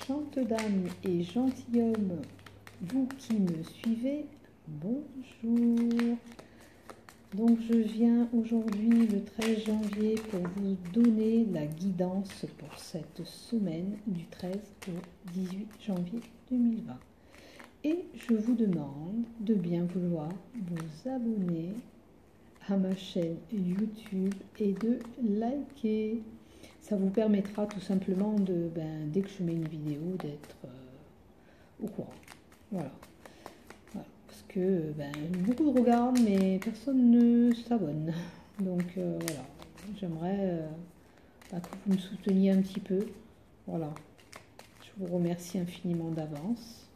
Sainte Dame et gentilhomme, vous qui me suivez, bonjour. Donc je viens aujourd'hui le 13 janvier pour vous donner la guidance pour cette semaine du 13 au 18 janvier 2020. Et je vous demande de bien vouloir vous abonner à ma chaîne YouTube et de liker. Ça vous permettra tout simplement de, dès que je mets une vidéo, d'être au courant. Voilà. Parce que beaucoup de regardent, mais personne ne s'abonne. Donc voilà, j'aimerais que vous me souteniez un petit peu. Voilà. Je vous remercie infiniment d'avance.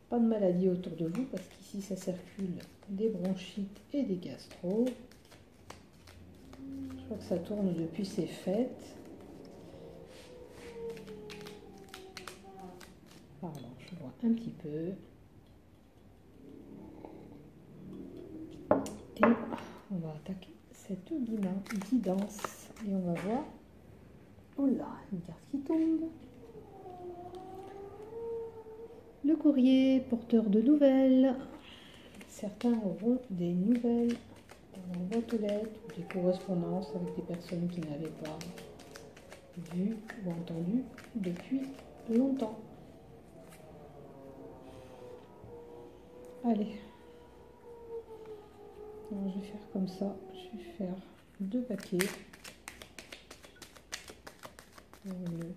Pas de maladie autour de vous, parce qu'ici ça circule des bronchites et des gastro. Je crois que ça tourne depuis ces fêtes. Pardon, je vois un petit peu. Et on va attaquer cette guidance. Et on va voir. Oh là, une carte qui tombe. Le courrier porteur de nouvelles. Certains auront des nouvelles dans leur boîte aux lettres ou des correspondances avec des personnes qui n'avaient pas vu ou entendu depuis longtemps. Allez. Alors, je vais faire comme ça. Je vais faire 2 paquets pour le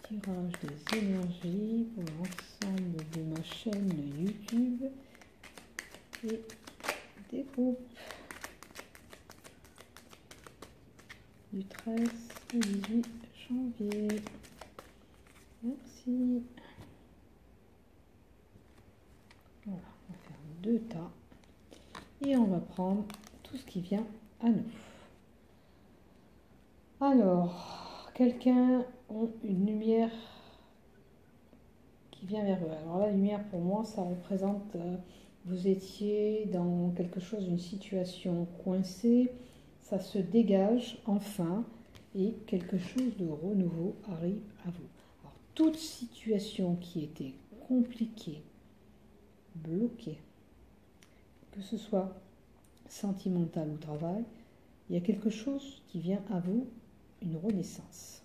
tirage des énergies pour l'ensemble de ma chaîne YouTube et des groupes du 13 au 18 janvier. Merci. Voilà, on va faire 2 tas et on va prendre tout ce qui vient à nous. Alors, quelqu'un a une lumière qui vient vers eux. Alors la lumière pour moi, ça représente vous étiez dans quelque chose, une situation coincée, ça se dégage enfin et quelque chose de renouveau arrive à vous. Alors toute situation qui était compliquée, bloquée, que ce soit sentimental ou travail, il y a quelque chose qui vient à vous, une renaissance.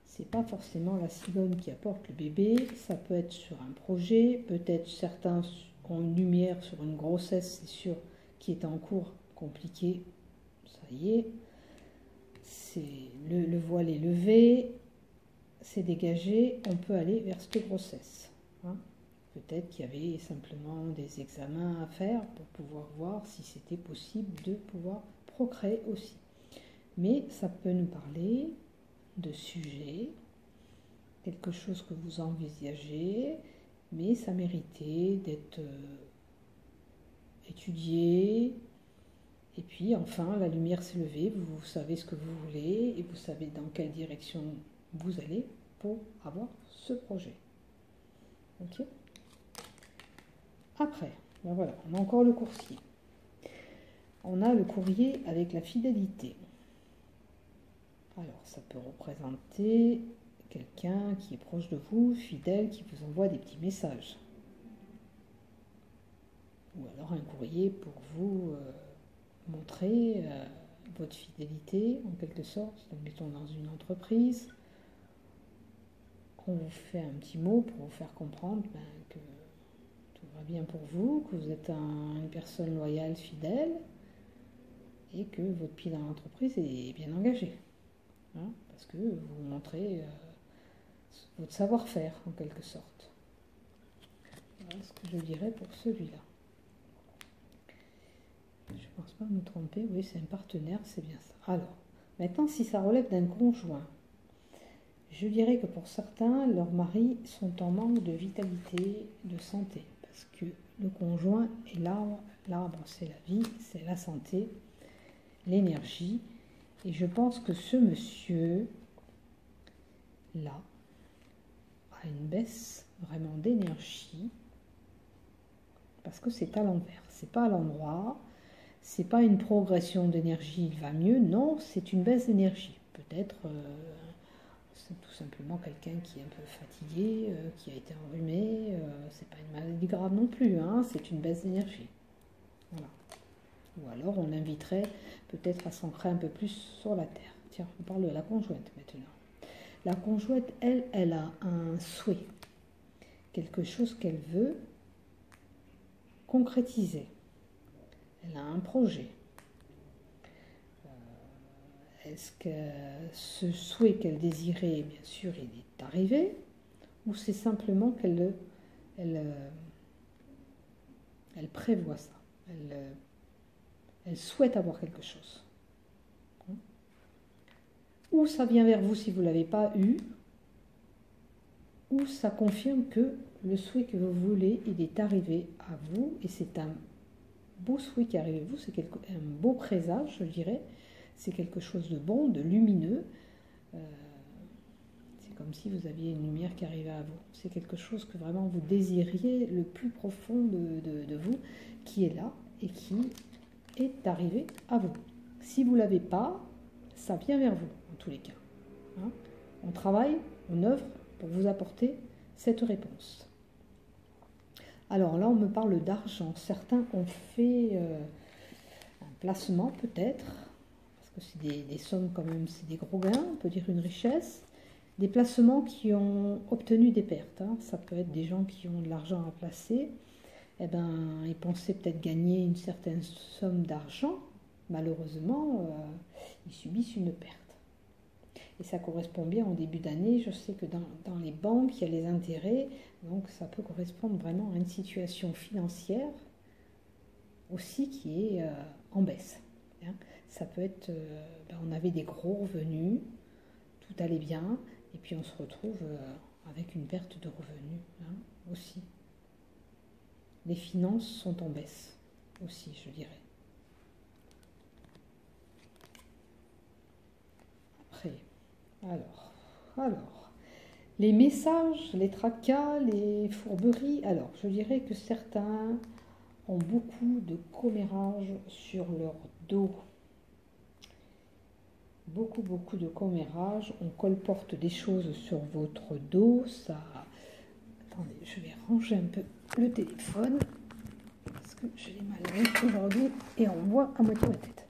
C'est pas forcément la cigogne qui apporte le bébé, ça peut être sur un projet, peut-être certains ont une lumière sur une grossesse, c'est sûr, qui est en cours, compliqué, ça y est, le voile est levé, c'est dégagé, on peut aller vers cette grossesse. Hein. Peut-être qu'il y avait simplement des examens à faire pour pouvoir voir si c'était possible de pouvoir procréer aussi. Mais ça peut nous parler de sujets, quelque chose que vous envisagez, mais ça méritait d'être étudié. Et puis enfin, la lumière s'est levée, vous savez ce que vous voulez et vous savez dans quelle direction vous allez pour avoir ce projet. Ok ? Après, voilà, on a encore le coursier. On a le courrier avec la fidélité. Alors, ça peut représenter quelqu'un qui est proche de vous, fidèle, qui vous envoie des petits messages. Ou alors un courrier pour vous montrer votre fidélité, en quelque sorte. Donc, mettons dans une entreprise. On vous fait un petit mot pour vous faire comprendre que tout va bien pour vous, que vous êtes une personne loyale, fidèle, et que votre pied dans l'entreprise est bien engagé. Hein, parce que vous montrez votre savoir-faire en quelque sorte. Voilà ce que je dirais pour celui-là. Je ne pense pas me tromper, oui c'est un partenaire, c'est bien ça. Alors, maintenant si ça relève d'un conjoint, je dirais que pour certains, leurs maris sont en manque de vitalité, de santé, parce que le conjoint est l'arbre, l'arbre c'est la vie, c'est la santé, l'énergie, et je pense que ce monsieur là a une baisse vraiment d'énergie parce que c'est à l'envers, c'est pas à l'endroit, c'est pas une progression d'énergie, il va mieux, non, c'est une baisse d'énergie. Peut-être c'est tout simplement quelqu'un qui est un peu fatigué, qui a été enrhumé, c'est pas une maladie grave non plus, hein, c'est une baisse d'énergie. Voilà. Ou alors on l'inviterait peut-être à s'ancrer un peu plus sur la terre. Tiens, on parle de la conjointe maintenant. La conjointe, elle, elle a un souhait, quelque chose qu'elle veut concrétiser. Elle a un projet. Est-ce que ce souhait qu'elle désirait, bien sûr, il est arrivé, ou c'est simplement qu'elle elle prévoit ça, elle souhaite avoir quelque chose. Ou ça vient vers vous si vous ne l'avez pas eu, ou ça confirme que le souhait que vous voulez, il est arrivé à vous, et c'est un beau souhait qui est arrivé à vous, c'est un beau présage, je dirais, c'est quelque chose de bon, de lumineux, c'est comme si vous aviez une lumière qui arrivait à vous, c'est quelque chose que vraiment vous désiriez le plus profond de vous, qui est là, et qui est arrivé à vous. Si vous ne l'avez pas, ça vient vers vous, en tous les cas. Hein, on travaille, on œuvre pour vous apporter cette réponse. Alors là, on me parle d'argent. Certains ont fait un placement peut-être, parce que c'est des sommes quand même, c'est des gros gains, on peut dire une richesse. Des placements qui ont obtenu des pertes. Hein. Ça peut être des gens qui ont de l'argent à placer. Eh ben, ils pensaient peut-être gagner une certaine somme d'argent. Malheureusement, ils subissent une perte. Et ça correspond bien au début d'année. Je sais que dans les banques, il y a les intérêts. Donc ça peut correspondre vraiment à une situation financière aussi qui est en baisse. Hein. Ça peut être, on avait des gros revenus, tout allait bien, et puis on se retrouve avec une perte de revenus aussi. Les finances sont en baisse aussi, je dirais. Après, alors, les messages, les tracas, les fourberies. Alors, je dirais que certains ont beaucoup de commérages sur leur dos. Beaucoup de commérages. On colporte des choses sur votre dos. Ça. Attendez, je vais ranger un peu le téléphone parce que je l'ai mal mis aujourd'hui et on voit à moitié ma tête.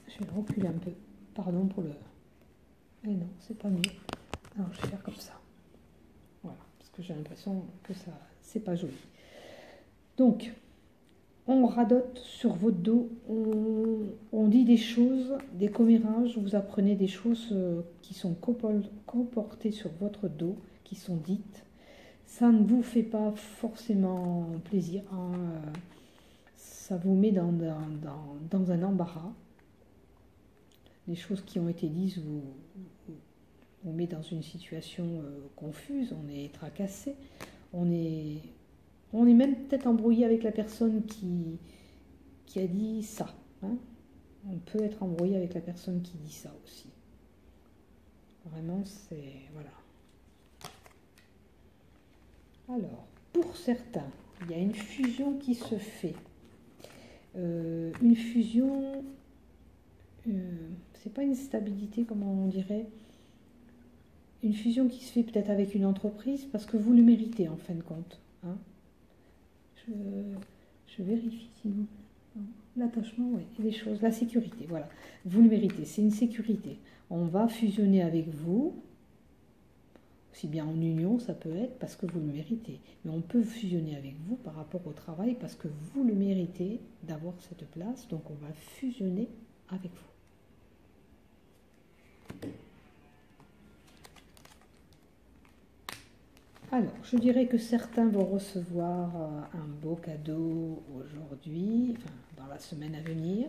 Je vais reculer un peu. Pardon pour le. Mais non, c'est pas mieux. Alors je vais faire comme ça. Voilà, parce que j'ai l'impression que ça, c'est pas joli. Donc, on radote sur votre dos, on dit des choses, des commérages, vous apprenez des choses qui sont comportées sur votre dos, qui sont dites. Ça ne vous fait pas forcément plaisir, hein, ça vous met dans un embarras. Les choses qui ont été dites vous met dans une situation confuse, on est tracassé, on est même peut-être embrouillé avec la personne qui a dit ça. Hein. On peut être embrouillé avec la personne qui dit ça aussi. Vraiment, c'est... Voilà. Alors, pour certains, il y a une fusion qui se fait. Une fusion, c'est pas une stabilité, comment on dirait. Une fusion qui se fait peut-être avec une entreprise parce que vous le méritez en fin de compte. Hein. Je vérifie si vous... L'attachement, oui, et les choses, la sécurité, voilà. Vous le méritez, c'est une sécurité. On va fusionner avec vous, aussi bien en union, ça peut être parce que vous le méritez. Mais on peut fusionner avec vous par rapport au travail parce que vous le méritez d'avoir cette place. Donc on va fusionner avec vous. Alors, je dirais que certains vont recevoir un beau cadeau aujourd'hui, enfin, dans la semaine à venir.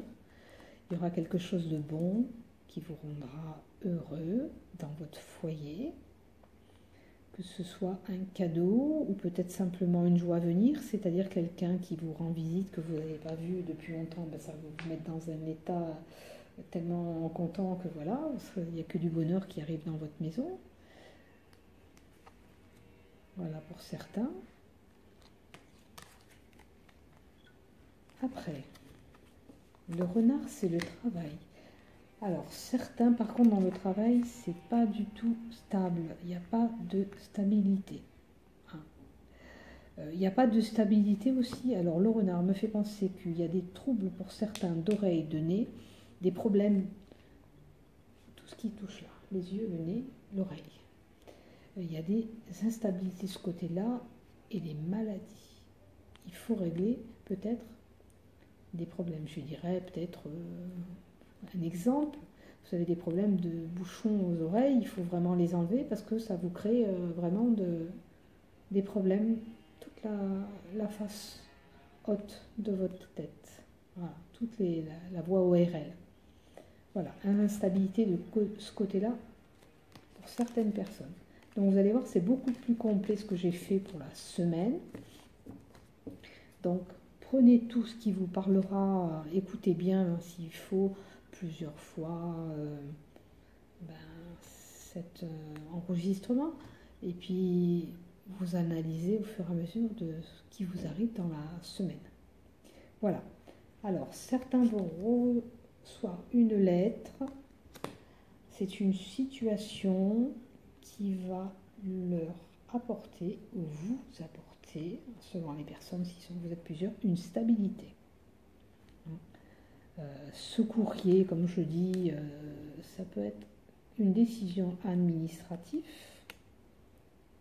Il y aura quelque chose de bon qui vous rendra heureux dans votre foyer. Que ce soit un cadeau ou peut-être simplement une joie à venir, c'est-à-dire quelqu'un qui vous rend visite, que vous n'avez pas vu depuis longtemps, ben ça va vous mettre dans un état tellement content que voilà, il n'y a que du bonheur qui arrive dans votre maison. Voilà pour certains. Après, Le renard, c'est le travail. Alors, certains, par contre, dans le travail, c'est pas du tout stable. Il n'y a pas de stabilité. Hein. Il n'y a pas de stabilité aussi. Alors, le renard me fait penser qu'il y a des troubles pour certains d'oreilles, de nez, des problèmes, tout ce qui touche là, les yeux, le nez, l'oreille. Il y a des instabilités de ce côté-là et des maladies. Il faut régler peut-être des problèmes. Je dirais peut-être un exemple. Vous avez des problèmes de bouchons aux oreilles, il faut vraiment les enlever parce que ça vous crée vraiment des problèmes toute la face haute de votre tête. Voilà, la voie ORL. Voilà, instabilité de ce côté-là pour certaines personnes. Donc vous allez voir, c'est beaucoup plus complet ce que j'ai fait pour la semaine. Donc prenez tout ce qui vous parlera, écoutez bien s'il faut plusieurs fois cet enregistrement et puis vous analysez au fur et à mesure de ce qui vous arrive dans la semaine. Voilà. Alors certains vont recevoir une lettre. C'est une situation qui va leur apporter ou vous apporter, selon les personnes, si vous êtes plusieurs, une stabilité. Ce courrier, comme je dis, ça peut être une décision administrative.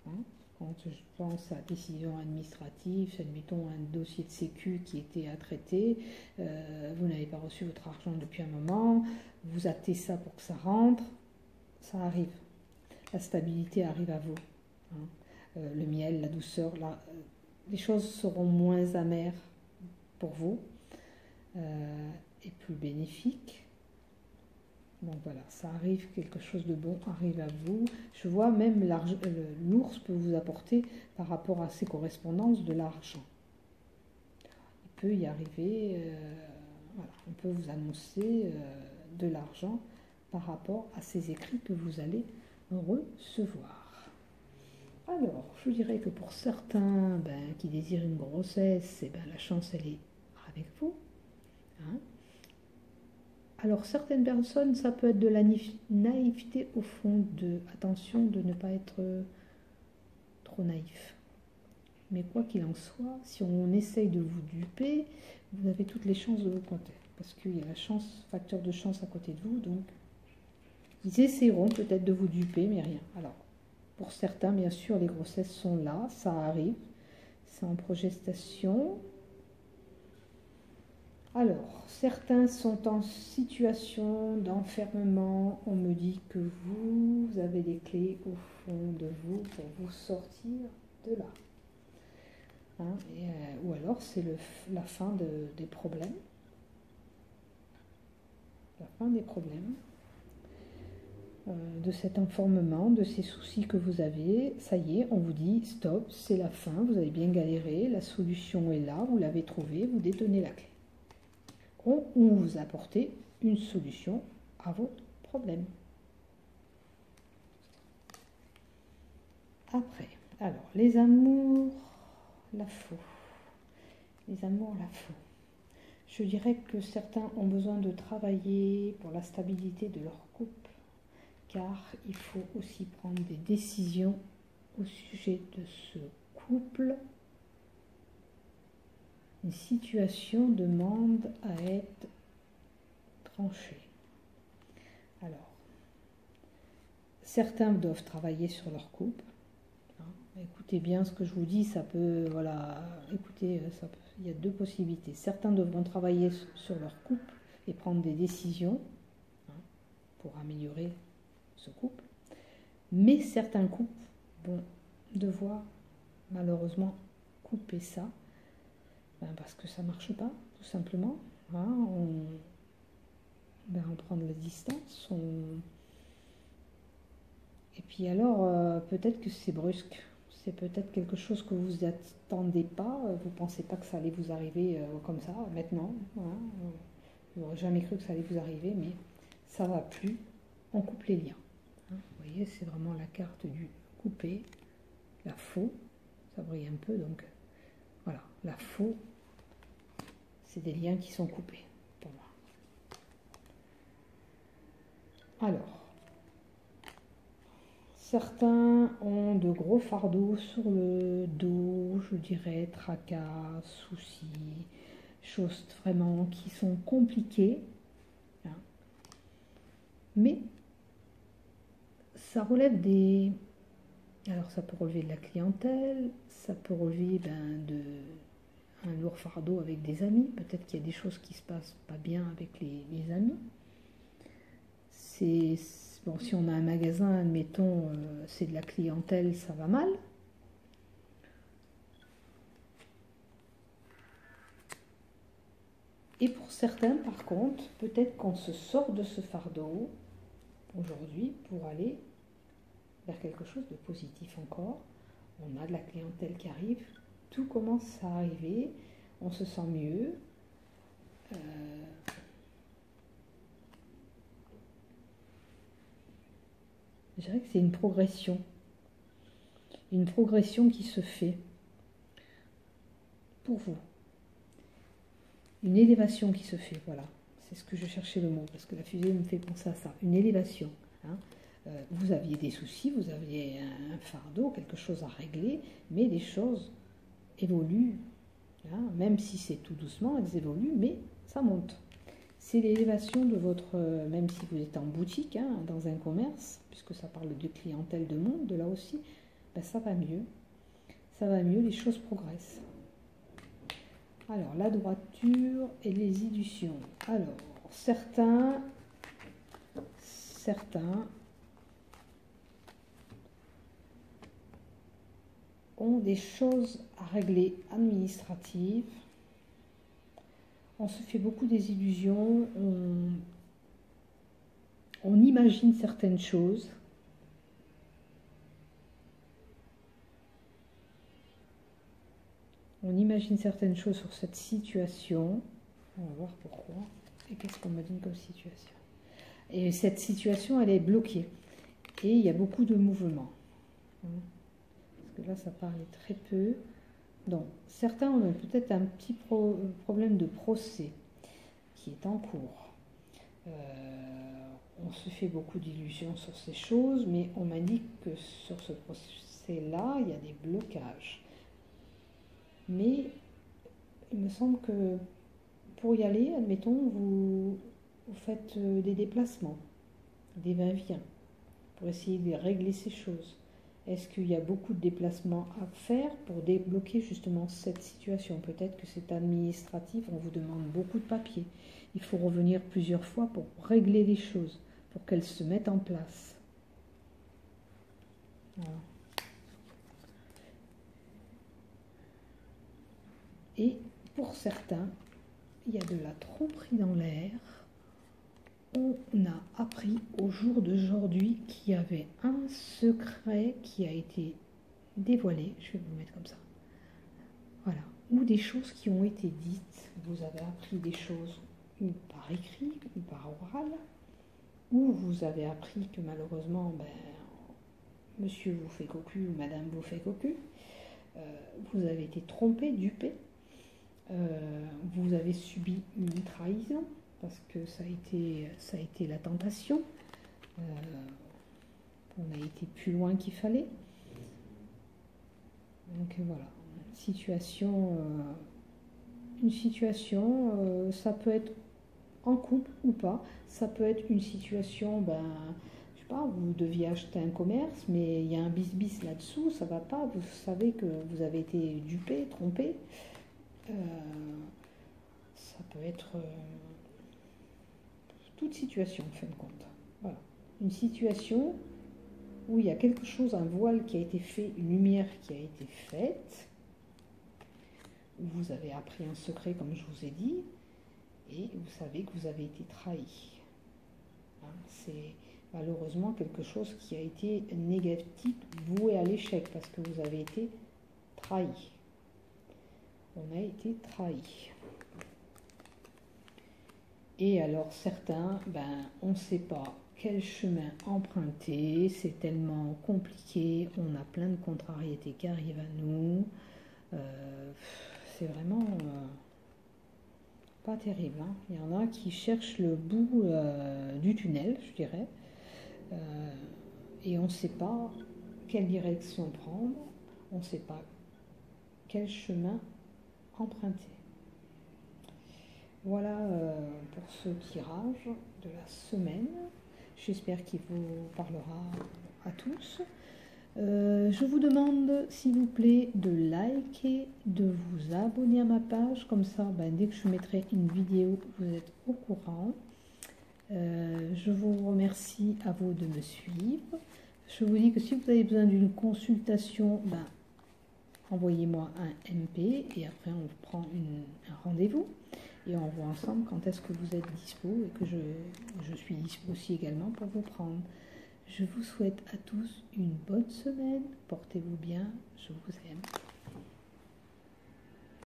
Quand je pense à décision administrative, admettons un dossier de sécu qui était à traiter, vous n'avez pas reçu votre argent depuis un moment, vous hâtez ça pour que ça rentre, ça arrive. La stabilité arrive à vous. Le miel, la douceur, les choses seront moins amères pour vous et plus bénéfiques. Donc voilà, ça arrive, quelque chose de bon arrive à vous. Je vois même l'ours peut vous apporter par rapport à ses correspondances de l'argent. Il peut y arriver, voilà, on peut vous annoncer de l'argent par rapport à ces écrits que vous allez recevoir. Alors, je dirais que pour certains qui désirent une grossesse, la chance elle est avec vous. Hein. Alors certaines personnes, ça peut être de la naïveté au fond, attention de ne pas être trop naïf. Mais quoi qu'il en soit, si on essaye de vous duper, vous avez toutes les chances de vous planter. Parce qu'il y a la chance, facteur de chance à côté de vous, donc ils essaieront peut-être de vous duper, mais rien. Alors, pour certains, bien sûr, les grossesses sont là, ça arrive, c'est en progestation. Alors, certains sont en situation d'enfermement. On me dit que vous avez des clés au fond de vous pour vous sortir de là. Hein, ou alors c'est la fin des problèmes. La fin des problèmes. De cet enfermement, de ces soucis que vous avez. Ça y est, on vous dit stop, c'est la fin, vous avez bien galéré, la solution est là, vous l'avez trouvée, vous détenez la clé. Ou vous apportez une solution à votre problème. Après, alors, les amours, la faux. Les amours, la faux. Je dirais que certains ont besoin de travailler pour la stabilité de leur couple, car il faut aussi prendre des décisions au sujet de ce couple. Une situation demande à être tranchée. Alors, certains doivent travailler sur leur couple. Écoutez bien ce que je vous dis, ça peut, voilà, écoutez, il y a deux possibilités. Certains devront travailler sur leur couple et prendre des décisions pour améliorer ce couple. Mais certains couples vont devoir malheureusement couper ça parce que ça ne marche pas, tout simplement. On prend de la distance. Et puis alors, peut-être que c'est brusque. C'est peut-être quelque chose que vous n'attendez pas. Vous ne pensez pas que ça allait vous arriver comme ça, maintenant. Vous n'aurez jamais cru que ça allait vous arriver, mais ça ne va plus. On coupe les liens. Vous voyez, c'est vraiment la carte du couper. La faux, ça brille un peu, donc voilà. La faux, c'est des liens qui sont coupés pour moi. Alors, certains ont de gros fardeaux sur le dos, je dirais, tracas, soucis, choses vraiment qui sont compliquées. Hein. Mais ça relève des... Alors ça peut relever de la clientèle, ça peut relever un lourd fardeau avec des amis. Peut-être qu'il y a des choses qui se passent pas bien avec les amis. C'est... Bon, si on a un magasin, admettons, c'est de la clientèle, ça va mal. Et pour certains, par contre, peut-être qu'on se sort de ce fardeau aujourd'hui pour aller vers quelque chose de positif encore. On a de la clientèle qui arrive, tout commence à arriver, on se sent mieux. Je dirais que c'est une progression qui se fait pour vous. Une élévation qui se fait, voilà. C'est ce que je cherchais le mot, parce que la fusée me fait penser à ça. Une élévation. Hein. Vous aviez des soucis, vous aviez un fardeau, quelque chose à régler, mais les choses évoluent. Hein. Même si c'est tout doucement, elles évoluent, mais ça monte. C'est l'élévation de votre... même si vous êtes en boutique, hein, dans un commerce, puisque ça parle de clientèle de monde, de là aussi, ben ça va mieux. Ça va mieux, les choses progressent. Alors, la droiture et les illusions. Alors, certains ont des choses à régler administratives. On se fait beaucoup des illusions, on imagine certaines choses. On imagine certaines choses sur cette situation. On va voir pourquoi. Et qu'est-ce qu'on me donne comme situation. Et cette situation, elle est bloquée. Et il y a beaucoup de mouvements. Parce que là, ça parlait très peu. Donc, certains ont peut-être un petit problème de procès qui est en cours. On se fait beaucoup d'illusions sur ces choses, mais on m'indique que sur ce procès-là, il y a des blocages. Mais il me semble que pour y aller, admettons, vous faites des déplacements, des va-et-vient, pour essayer de régler ces choses. Est-ce qu'il y a beaucoup de déplacements à faire pour débloquer justement cette situation? Peut-être que c'est administratif, on vous demande beaucoup de papiers. Il faut revenir plusieurs fois pour régler les choses, pour qu'elles se mettent en place. Voilà. Et pour certains, il y a de la tromperie dans l'air. On a appris au jour d'aujourd'hui qu'il y avait un secret qui a été dévoilé. Je vais vous le mettre comme ça. Voilà. Ou des choses qui ont été dites. Vous avez appris des choses ou par écrit ou par oral. Ou vous avez appris que malheureusement, monsieur vous fait cocu ou madame vous fait cocu. Vous avez été trompé, dupé. Vous avez subi une trahison. Parce que ça a été la tentation. On a été plus loin qu'il fallait. Donc voilà, une situation, ça peut être en couple ou pas. Ça peut être une situation, je sais pas, vous deviez acheter un commerce, mais il y a un bis-bis là-dessous, ça va pas. Vous savez que vous avez été dupé, trompé. Ça peut être... toute situation en fin de compte. Voilà. Une situation où il y a quelque chose, un voile qui a été fait, une lumière qui a été faite, où vous avez appris un secret comme je vous ai dit, et vous savez que vous avez été trahi. Hein, c'est malheureusement quelque chose qui a été négatif, voué à l'échec, parce que vous avez été trahi. On a été trahi. Et alors certains, on ne sait pas quel chemin emprunter, c'est tellement compliqué, on a plein de contrariétés qui arrivent à nous, c'est vraiment pas terrible. Hein. Il y en a qui cherchent le bout du tunnel, je dirais, Et on ne sait pas quelle direction prendre, on ne sait pas quel chemin emprunter. Voilà pour ce tirage de la semaine. J'espère qu'il vous parlera à tous. Je vous demande, s'il vous plaît, de liker, de vous abonner à ma page. Comme ça, dès que je mettrai une vidéo, vous êtes au courant. Je vous remercie à vous de me suivre. Je vous dis que si vous avez besoin d'une consultation, envoyez-moi un MP et après on prend un rendez-vous et on voit ensemble quand est-ce que vous êtes dispo et que je suis dispo aussi également pour vous prendre. Je vous souhaite à tous une bonne semaine, portez-vous bien, je vous aime.